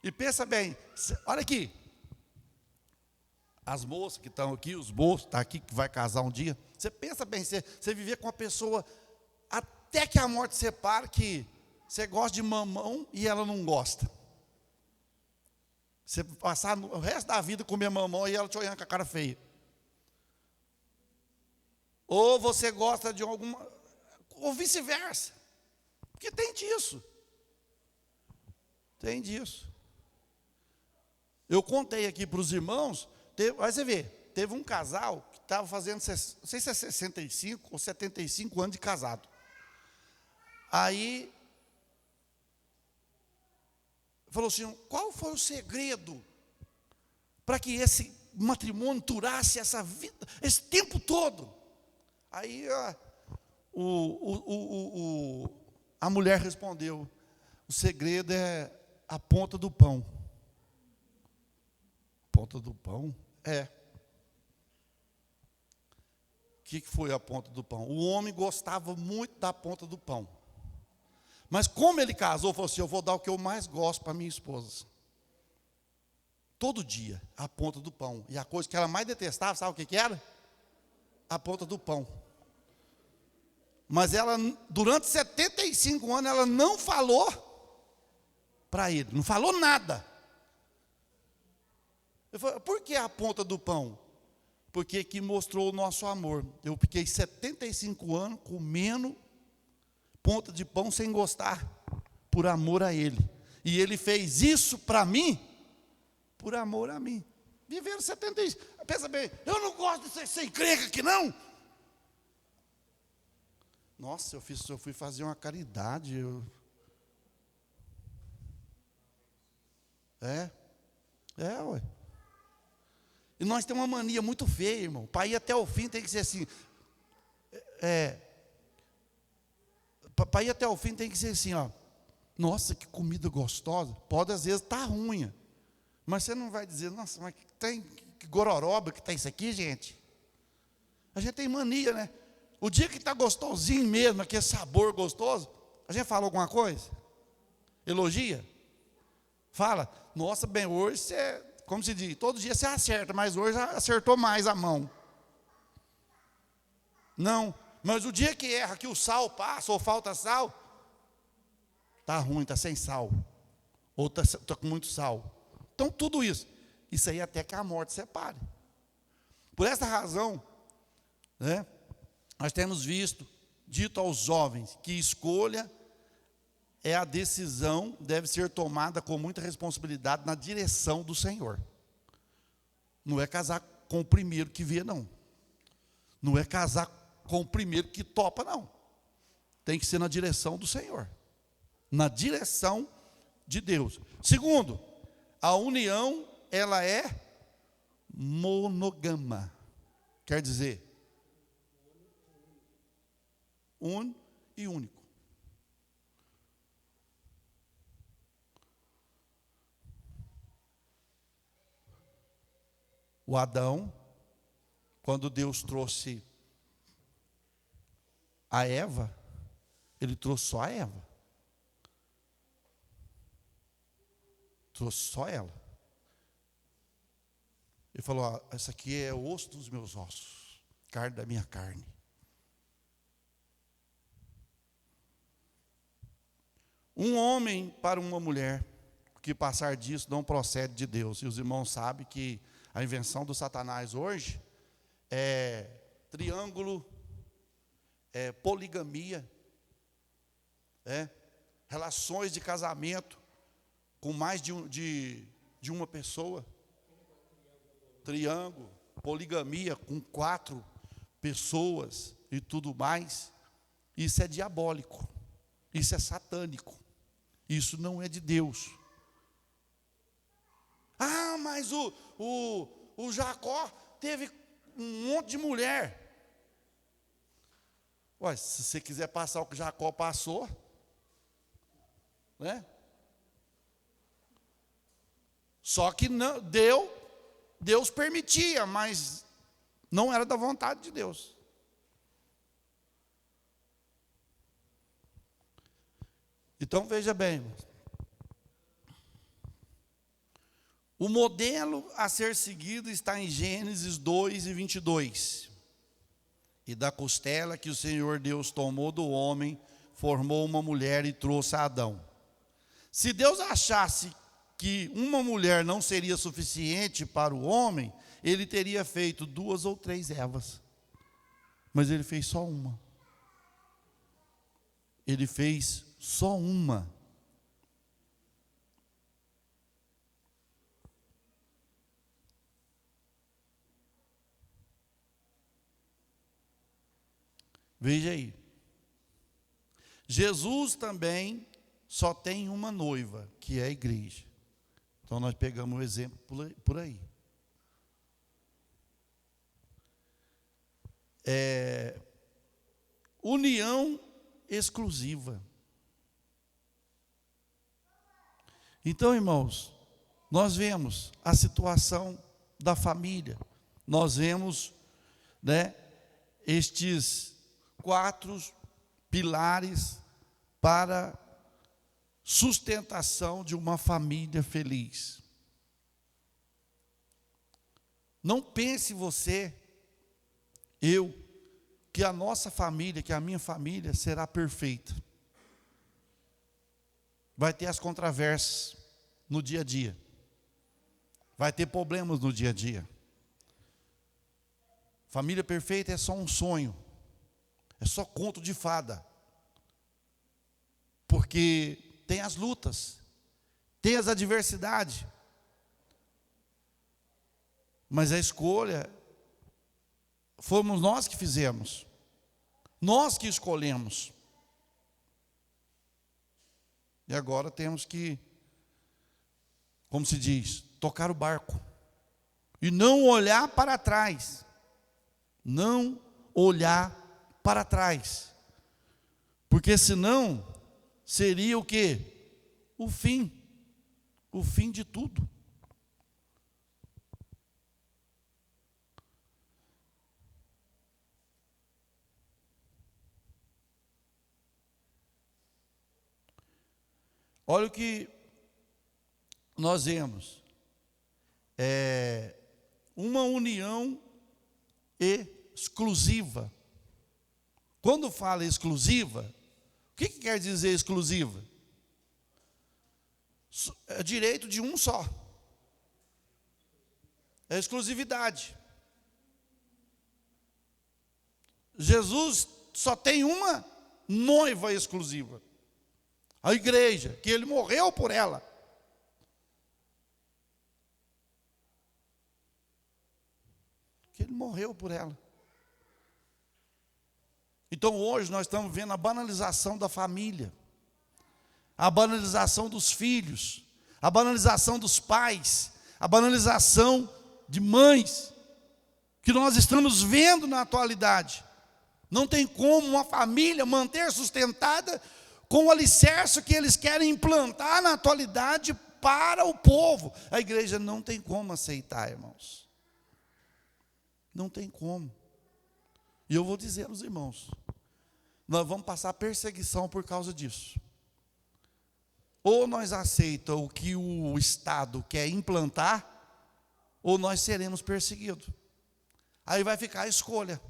E pensa bem, olha aqui. As moças que estão aqui, os moços que estão aqui, que vai casar um dia. Você pensa bem, você viver com uma pessoa até que a morte separe, que você gosta de mamão e ela não gosta. Você passar o resto da vida comer mamão e ela te olhando com a cara feia. Ou você gosta de alguma, ou vice-versa. Porque tem disso. Tem disso. Eu contei aqui para os irmãos, aí você vê, teve um casal que estava fazendo, não sei se é 65 ou 75 anos de casado. Aí, falou assim, qual foi o segredo para que esse matrimônio durasse essa vida, esse tempo todo? Aí a mulher respondeu, o segredo é a ponta do pão. Ponta do pão? O que foi a ponta do pão? O homem gostava muito da ponta do pão. Mas como ele casou, falou assim, eu vou dar o que eu mais gosto para minha esposa. Todo dia, a ponta do pão. E a coisa que ela mais detestava, sabe o que era? A ponta do pão. Mas ela, durante 75 anos, ela não falou para ele, não falou nada. Eu falei, por que a ponta do pão? Porque que mostrou o nosso amor. Eu fiquei 75 anos comendo ponta de pão sem gostar, por amor a ele. E ele fez isso para mim, por amor a mim. Viveram 75. Pensa bem, eu não gosto de ser sem encrenca aqui não. Nossa, eu fui fazer uma caridade. Ué. E nós temos uma mania muito feia, irmão. Para ir até o fim tem que ser assim. Para ir até o fim tem que ser assim, ó. Nossa, que comida gostosa. Pode às vezes estar ruim. Mas você não vai dizer, nossa, mas que gororoba que está isso aqui, gente. A gente tem mania, né? O dia que está gostosinho mesmo, aquele sabor gostoso, a gente fala alguma coisa? Elogia? Fala, nossa, bem, hoje você, como se diz, todo dia você acerta, mas hoje acertou mais a mão. Não, mas o dia que erra, que o sal passa, ou falta sal, está ruim, está sem sal, ou está com muito sal. Então tudo isso aí até que a morte separe. Por essa razão, né, nós temos dito aos jovens, que escolha é a decisão, deve ser tomada com muita responsabilidade na direção do Senhor. Não é casar com o primeiro que vê, não. Não é casar com o primeiro que topa, não. Tem que ser na direção do Senhor. Na direção de Deus. Segundo, a união, ela é monogama. Quer dizer, um e único. O Adão, quando Deus trouxe a Eva, ele trouxe só a Eva. Trouxe só ela. Ele falou, essa aqui é osso dos meus ossos, carne da minha carne. Um homem para uma mulher, que passar disso não procede de Deus. E os irmãos sabem que a invenção do Satanás hoje é triângulo, é poligamia, relações de casamento com mais de uma pessoa. Triângulo, poligamia com 4 pessoas e tudo mais. Isso é diabólico, isso é satânico, isso não é de Deus. Ah, mas o Jacó teve um monte de mulher. Ué, se você quiser passar o que Jacó passou, né? Só que não, Deus permitia, mas não era da vontade de Deus. Então veja bem, o modelo a ser seguido está em Gênesis 2:22. E da costela que o Senhor Deus tomou do homem, formou uma mulher e trouxe a Adão. Se Deus achasse que uma mulher não seria suficiente para o homem, ele teria feito 2 ou 3 Evas. Mas ele fez só uma. Ele fez só uma. Veja aí. Jesus também só tem uma noiva, que é a igreja. Então nós pegamos o exemplo por aí. União exclusiva. Então, irmãos, nós vemos a situação da família. Nós vemos, né, estes 4 pilares para sustentação de uma família feliz. Não pense você, que a nossa família, que a minha família será perfeita. Vai ter as controvérsias no dia a dia. Vai ter problemas no dia a dia. Família perfeita é só um sonho. É só conto de fada. Porque tem as lutas, tem as adversidades. Mas a escolha fomos nós que fizemos. Nós que escolhemos. E agora temos que, como se diz, tocar o barco. E não olhar para trás. Não olhar para trás. Porque senão seria o quê? O fim. O fim de tudo. Olha o que nós vemos. Uma união exclusiva. Quando fala exclusiva, o que quer dizer exclusiva? É direito de um só. É exclusividade. Jesus só tem uma noiva exclusiva. A igreja, que ele morreu por ela. Que ele morreu por ela. Então hoje nós estamos vendo a banalização da família, a banalização dos filhos, a banalização dos pais, a banalização de mães, que nós estamos vendo na atualidade. Não tem como uma família manter sustentada com o alicerce que eles querem implantar na atualidade para o povo. A igreja não tem como aceitar, irmãos. Não tem como. E eu vou dizer aos irmãos, nós vamos passar perseguição por causa disso. Ou nós aceitamos o que o Estado quer implantar, ou nós seremos perseguidos. Aí vai ficar a escolha.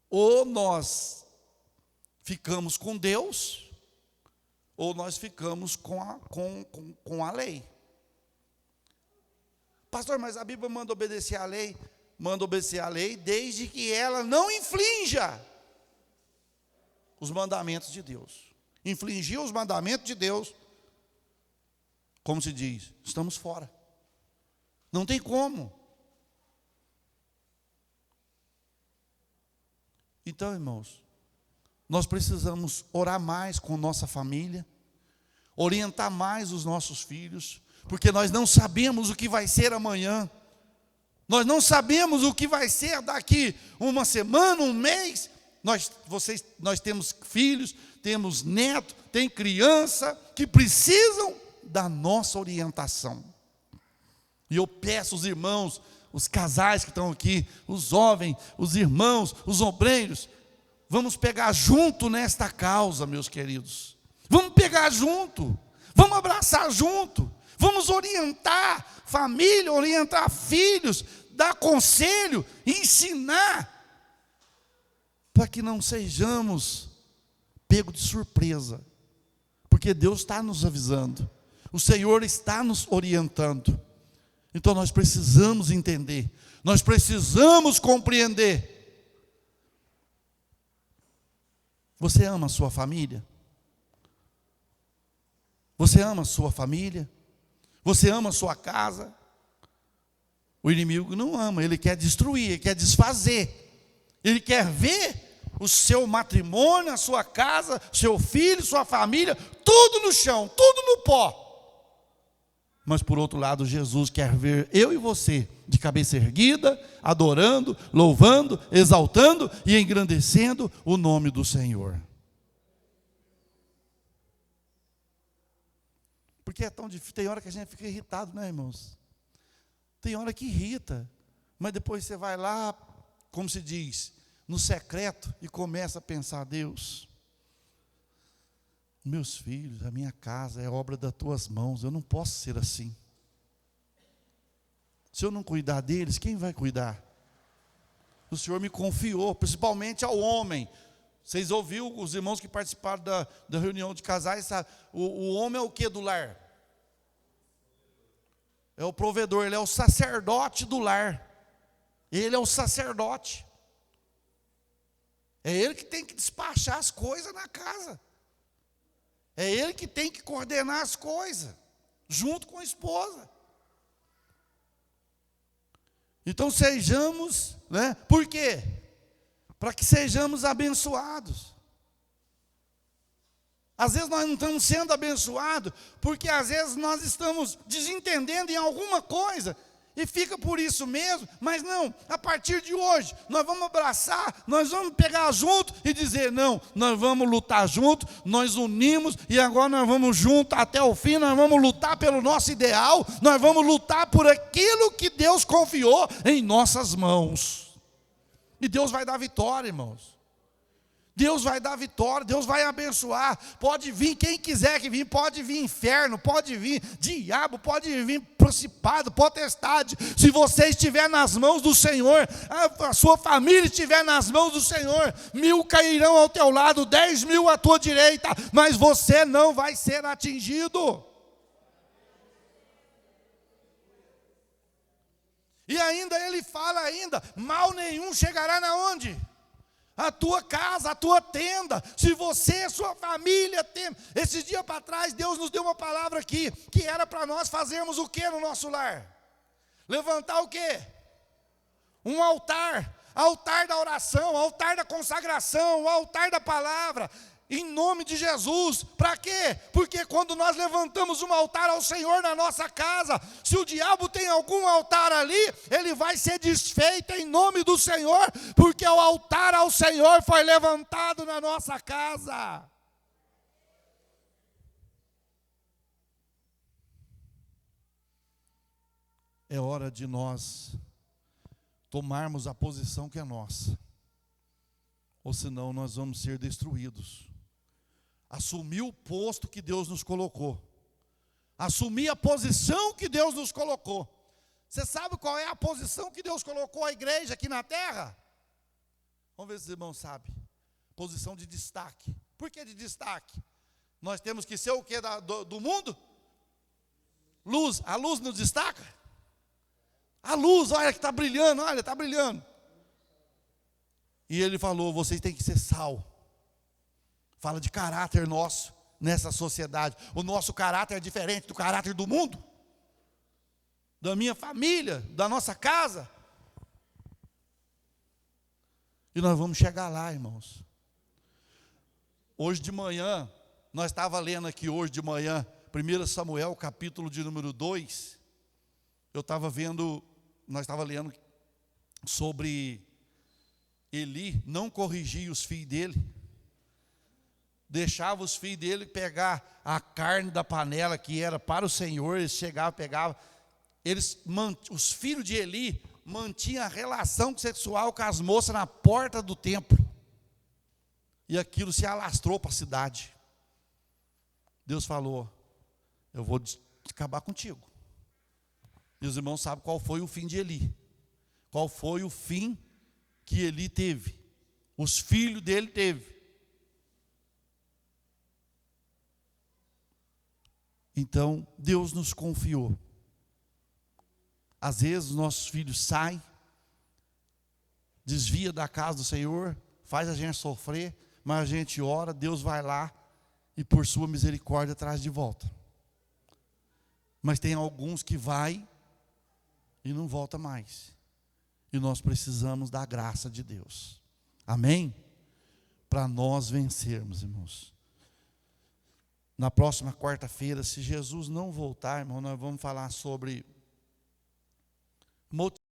Ou nós ficamos com Deus, ou nós ficamos com a lei. Pastor, mas a Bíblia manda obedecer à lei. Manda obedecer à lei desde que ela não inflinja os mandamentos de Deus. Infligir os mandamentos de Deus, como se diz, estamos fora. Não tem como. Então, irmãos, nós precisamos orar mais com nossa família, orientar mais os nossos filhos, porque nós não sabemos o que vai ser amanhã. Nós não sabemos o que vai ser daqui uma semana, um mês. Nós temos filhos, temos netos, tem criança que precisam da nossa orientação. E eu peço aos irmãos, os casais que estão aqui, os jovens, os irmãos, os obreiros, vamos pegar junto nesta causa, meus queridos. Vamos pegar junto, vamos abraçar junto, vamos orientar família, orientar filhos, dar conselho, ensinar, para que não sejamos pegos de surpresa, porque Deus está nos avisando, o Senhor está nos orientando. Então nós precisamos entender, nós precisamos compreender. Você ama a sua família? Você ama a sua família? Você ama a sua casa? O inimigo não ama, ele quer destruir, ele quer desfazer. Ele quer ver o seu matrimônio, a sua casa, seu filho, sua família, tudo no chão, tudo no pó. Mas por outro lado, Jesus quer ver eu e você de cabeça erguida, adorando, louvando, exaltando e engrandecendo o nome do Senhor. Porque é tão difícil, tem hora que a gente fica irritado, né, irmãos? Tem hora que irrita, mas depois você vai lá, como se diz, no secreto e começa a pensar: Deus, meus filhos, a minha casa é obra das tuas mãos, eu não posso ser assim. Se eu não cuidar deles, quem vai cuidar? O Senhor me confiou, principalmente ao homem. Vocês ouviram, os irmãos que participaram da reunião de casais, sabe? O homem é o que do lar? É o provedor, ele é o sacerdote do lar. Ele é o sacerdote. É ele que tem que despachar as coisas na casa. É ele que tem que coordenar as coisas, junto com a esposa. Então sejamos, né? Por quê? Para que sejamos abençoados. Às vezes nós não estamos sendo abençoados, porque às vezes nós estamos desentendendo em alguma coisa, e fica por isso mesmo. Mas não, a partir de hoje, nós vamos abraçar, nós vamos pegar junto e dizer: não, nós vamos lutar junto, nós unimos, e agora nós vamos junto até o fim, nós vamos lutar pelo nosso ideal, nós vamos lutar por aquilo que Deus confiou em nossas mãos. E Deus vai dar vitória, irmãos. Deus vai dar vitória, Deus vai abençoar. Pode vir quem quiser que vir, pode vir inferno, pode vir diabo, pode vir principado, potestade. Se você estiver nas mãos do Senhor, a sua família estiver nas mãos do Senhor, 1000 cairão ao teu lado, 10.000 à tua direita, mas você não vai ser atingido. E ainda ele fala mal nenhum chegará na onde? A tua casa, a tua tenda. Se você e sua família tem. Esses dias para trás, Deus nos deu uma palavra aqui, que era para nós fazermos o que no nosso lar? Levantar o quê? Um altar. Altar da oração, altar da consagração, altar da palavra. Em nome de Jesus. Para quê? Porque quando nós levantamos um altar ao Senhor na nossa casa, se o diabo tem algum altar ali, ele vai ser desfeito em nome do Senhor, porque o altar ao Senhor foi levantado na nossa casa. É hora de nós tomarmos a posição que é nossa, ou senão nós vamos ser destruídos. Assumir o posto que Deus nos colocou. Assumir a posição que Deus nos colocou. Você sabe qual é a posição que Deus colocou a igreja aqui na terra? Vamos ver se os irmãos sabem. Posição de destaque. Por que de destaque? Nós temos que ser o que do mundo? Luz. A luz nos destaca? A luz, olha que está brilhando, olha, está brilhando. E ele falou, vocês têm que ser sal. Fala de caráter nosso nessa sociedade. O nosso caráter é diferente do caráter do mundo, da minha família, da nossa casa. E nós vamos chegar lá, irmãos. Hoje de manhã, nós estávamos lendo aqui hoje de manhã, 1 Samuel, capítulo de número 2. Eu estava vendo, nós estávamos lendo sobre Eli não corrigir os filhos dele. Deixava os filhos dele pegar a carne da panela que era para o Senhor, eles chegavam, pegavam. Os filhos de Eli mantinham a relação sexual com as moças na porta do templo. E aquilo se alastrou para a cidade. Deus falou, eu vou acabar contigo. E os irmãos sabem qual foi o fim de Eli. Qual foi o fim que Eli teve. Os filhos dele teve. Então, Deus nos confiou. Às vezes, nossos filhos saem, desvia da casa do Senhor, faz a gente sofrer, mas a gente ora, Deus vai lá e por sua misericórdia traz de volta. Mas tem alguns que vai e não volta mais. E nós precisamos da graça de Deus. Amém? Para nós vencermos, irmãos. Na próxima quarta-feira, se Jesus não voltar, irmão, nós vamos falar sobre